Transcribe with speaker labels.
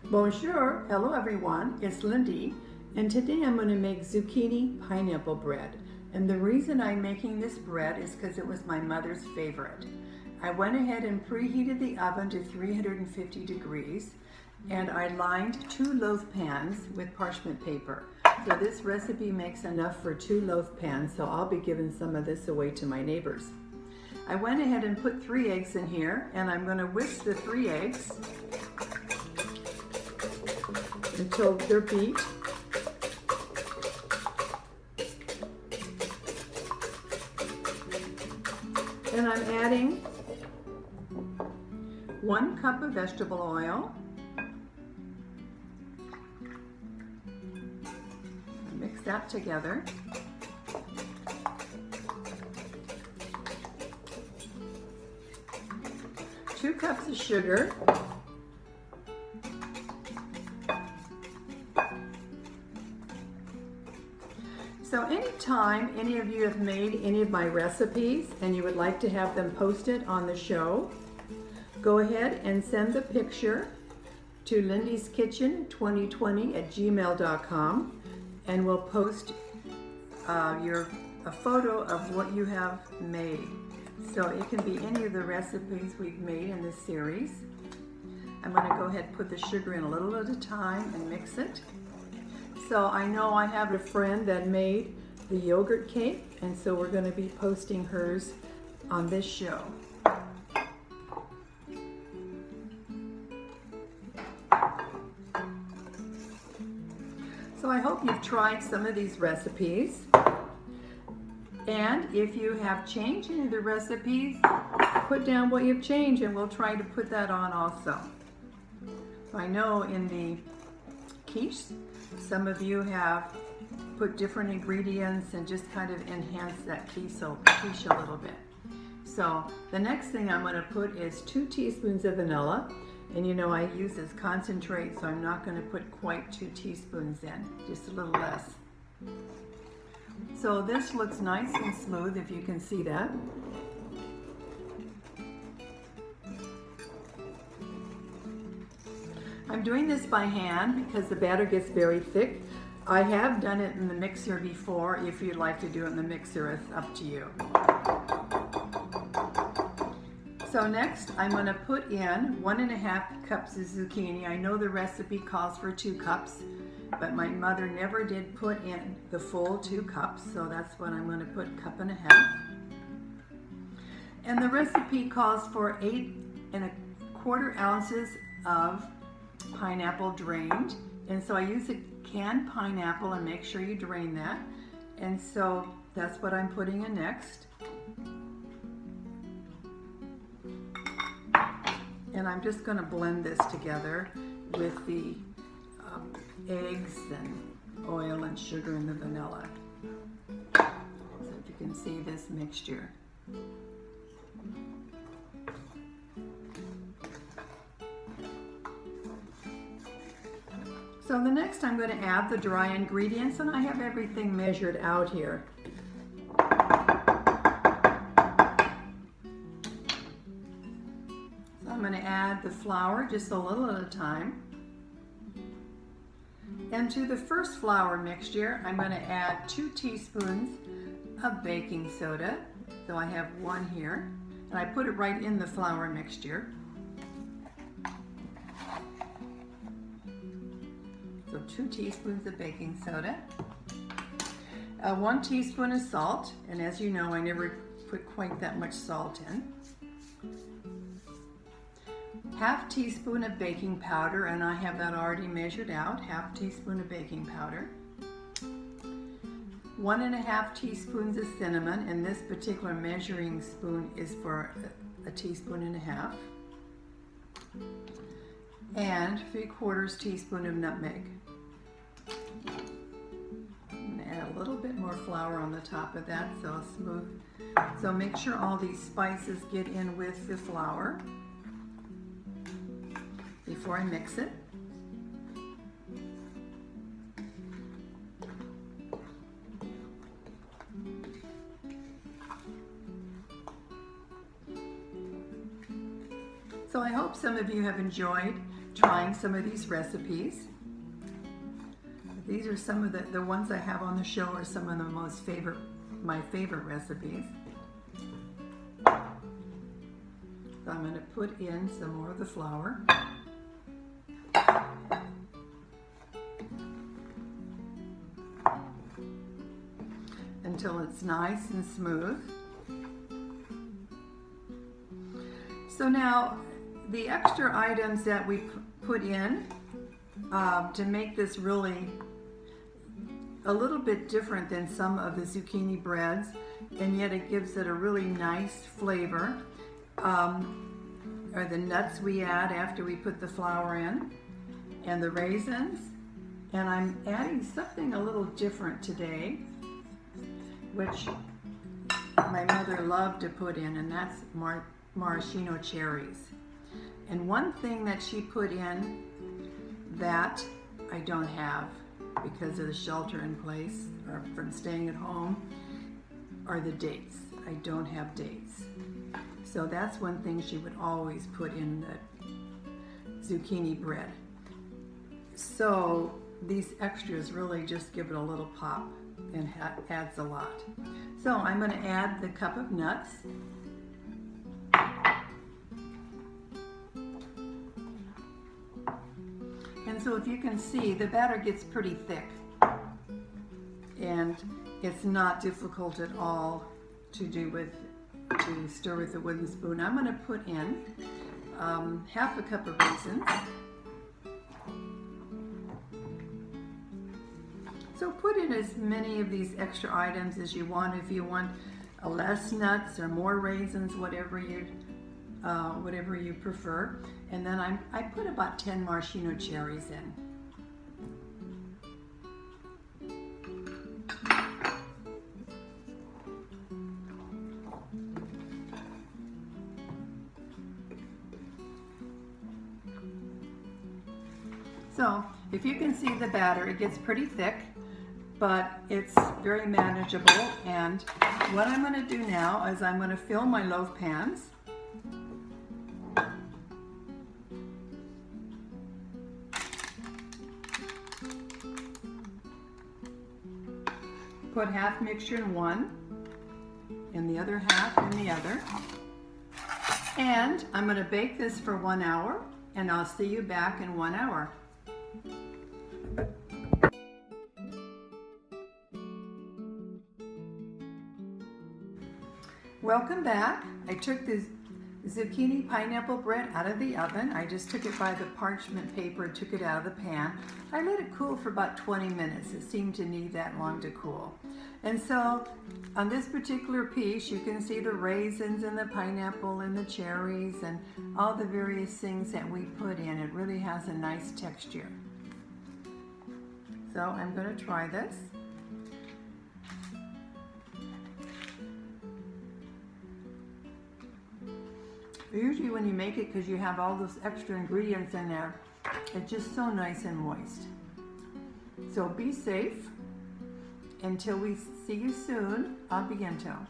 Speaker 1: Bonjour, hello everyone, it's Lindy, and today I'm going to make zucchini pineapple bread. And the reason I'm making this bread is because it was my mother's favorite. I went ahead and preheated the oven to 350 degrees, and I lined 2 loaf pans with parchment paper. So this recipe makes enough for 2 loaf pans, so I'll be giving some of this away to my neighbors. I went ahead and put 3 eggs in here, and I'm going to whisk the 3 eggs until they're beat. And I'm adding 1 cup of vegetable oil. Mix that together. 2 cups of sugar. So anytime any of you have made any of my recipes and you would like to have them posted on the show, go ahead and send the picture to lindyskitchen2020@gmail.com, and we'll post a photo of what you have made. So it can be any of the recipes we've made in this series. I'm going to go ahead and put the sugar in a little at a time and mix it. So I know I have a friend that made the yogurt cake, and so we're going to be posting hers on this show. So I hope you've tried some of these recipes. And if you have changed any of the recipes, put down what you've changed and we'll try to put that on also. I know in the quiche, some of you have put different ingredients and just kind of enhanced that quiche a little bit. So the next thing I'm going to put is 2 teaspoons of vanilla. And you know I use this concentrate, so I'm not going to put quite 2 teaspoons in, just a little less. So this looks nice and smooth, if you can see that. I'm doing this by hand because the batter gets very thick. I have done it in the mixer before. If you'd like to do it in the mixer, it's up to you. So next, I'm going to put in 1½ cups of zucchini. I know the recipe calls for 2 cups, but my mother never did put in the full 2 cups, so that's what I'm going to put, 1½ cups. And the recipe calls for 8¼ ounces of pineapple drained, and so I use a canned pineapple, and make sure you drain that. And so that's what I'm putting in next. And I'm just going to blend this together with the eggs and oil and sugar and the vanilla. So if you can see this mixture. So the next I'm going to add the dry ingredients, and I have everything measured out here. So I'm going to add the flour just a little at a time. And to the first flour mixture, I'm going to add 2 teaspoons of baking soda. So I have 1 here, and I put it right in the flour mixture. So 2 teaspoons of baking soda, 1 teaspoon of salt, and as you know, I never put quite that much salt in. ½ teaspoon of baking powder, and I have that already measured out, ½ teaspoon of baking powder. 1½ teaspoons of cinnamon, and this particular measuring spoon is for a teaspoon and a half. And 3/4 teaspoon of nutmeg. I'm going to add a little bit more flour on the top of that, so it's smooth. So make sure all these spices get in with the flour before I mix it. So I hope some of you have enjoyed trying some of these recipes. These are some of the ones I have on the show are some of my favorite recipes. So I'm going to put in some more of the flour. Until it's nice and smooth. So now the extra items that we put in to make this really a little bit different than some of the zucchini breads, and yet it gives it a really nice flavor, are the nuts we add after we put the flour in, and the raisins. And I'm adding something a little different today, which my mother loved to put in, and that's maraschino cherries. And one thing that she put in that I don't have because of the shelter in place or from staying at home are the dates. I don't have dates. So that's one thing she would always put in the zucchini bread. So these extras really just give it a little pop and adds a lot. So I'm going to add the cup of nuts. And so if you can see, the batter gets pretty thick, and it's not difficult at all to stir with a wooden spoon. I'm going to put in half a cup of raisins. So put in as many of these extra items as you want. If you want less nuts or more raisins, whatever you prefer. And then I put about 10 maraschino cherries in. So if you can see the batter, it gets pretty thick, but it's very manageable. And what I'm going to do now is I'm going to fill my loaf pans. Put half mixture in one and the other half in the other. And I'm going to bake this for 1 hour, and I'll see you back in 1 hour. Welcome back. I took this zucchini pineapple bread out of the oven. I just took it by the parchment paper and took it out of the pan. I let it cool for about 20 minutes. It seemed to need that long to cool. And so on this particular piece, you can see the raisins and the pineapple and the cherries and all the various things that we put in. It really has a nice texture. So I'm going to try this. Usually when you make it, because you have all those extra ingredients in there, it's just so nice and moist. So be safe. Until we see you soon, au bientôt.